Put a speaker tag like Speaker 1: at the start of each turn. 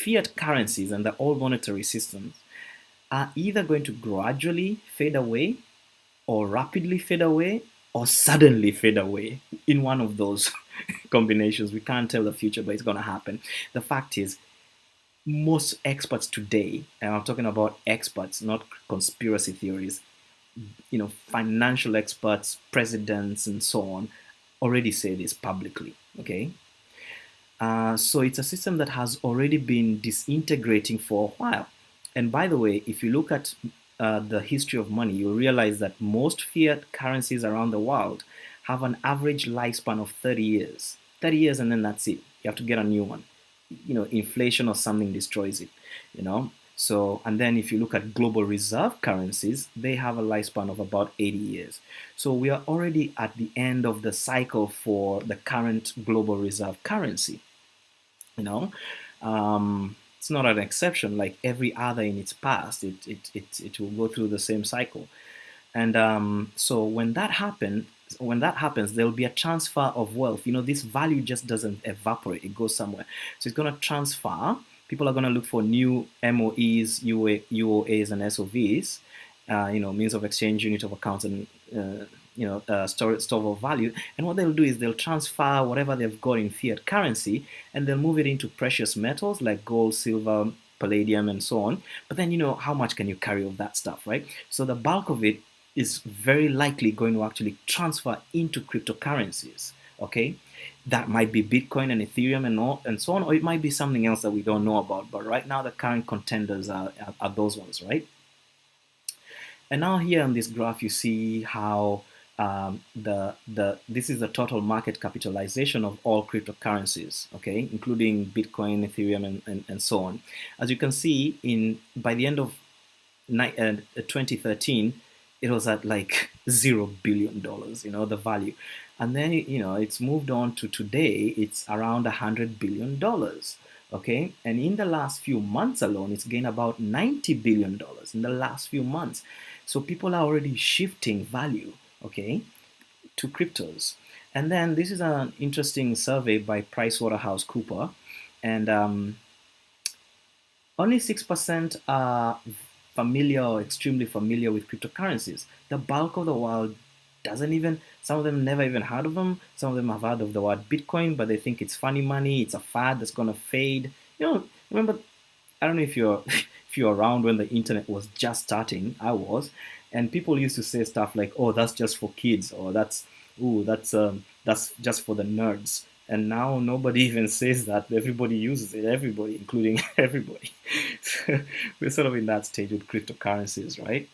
Speaker 1: fiat currencies and the old monetary systems are either going to gradually fade away or rapidly fade away or suddenly fade away in one of those combinations. We can't tell the future, but it's going to happen. The fact is, most experts today, and I'm talking about experts, not conspiracy theories, financial experts, presidents, and so on, already say this publicly. Okay, so it's a system that has already been disintegrating for a while. And by the way, if you look at the history of money, you'll realize that most fiat currencies around the world have an average lifespan of 30 years. 30 years, and then that's it. You have to get a new one. Inflation or something destroys it. So, and then if you look at global reserve currencies, they have a lifespan of about 80 years. So we are already at the end of the cycle for the current global reserve currency. It's not an exception. Like every other in its past, it will go through the same cycle. And so when that happens, there will be a transfer of wealth. This value just doesn't evaporate; it goes somewhere. So it's going to transfer. People are going to look for new MOEs, UOAs, and SOVs. Means of exchange, unit of accounts, and store of value. And what they'll do is they'll transfer whatever they've got in fiat currency, and they'll move it into precious metals like gold, silver, palladium, and so on. But then how much can you carry of that stuff, right? So the bulk of it is very likely going to actually transfer into cryptocurrencies. Okay, that might be Bitcoin and Ethereum and so on, or it might be something else that we don't know about. But right now, the current contenders are those ones, right? And now here on this graph, you see how this is the total market capitalization of all cryptocurrencies, okay, including Bitcoin, Ethereum, and so on. As you can see, by the end of 2013, it was at like $0 billion, the value. And then, it's moved on to today, it's around $100 billion. Okay, and in the last few months alone, it's gained about $90 billion in the last few months. So people are already shifting value, okay, to cryptos. And then this is an interesting survey by PricewaterhouseCoopers, and only 6% are familiar or extremely familiar with cryptocurrencies. The bulk of the world doesn't even, some of them never even heard of them. Some of them have heard of the word Bitcoin, but they think it's funny money, it's a fad that's going to fade. Remember, I don't know if you're if you're around when the internet was just starting. I was, and people used to say stuff like, "Oh, that's just for kids," or that's just for the nerds. And now nobody even says that. Everybody uses it. Everybody, including everybody. We're sort of in that stage with cryptocurrencies, right?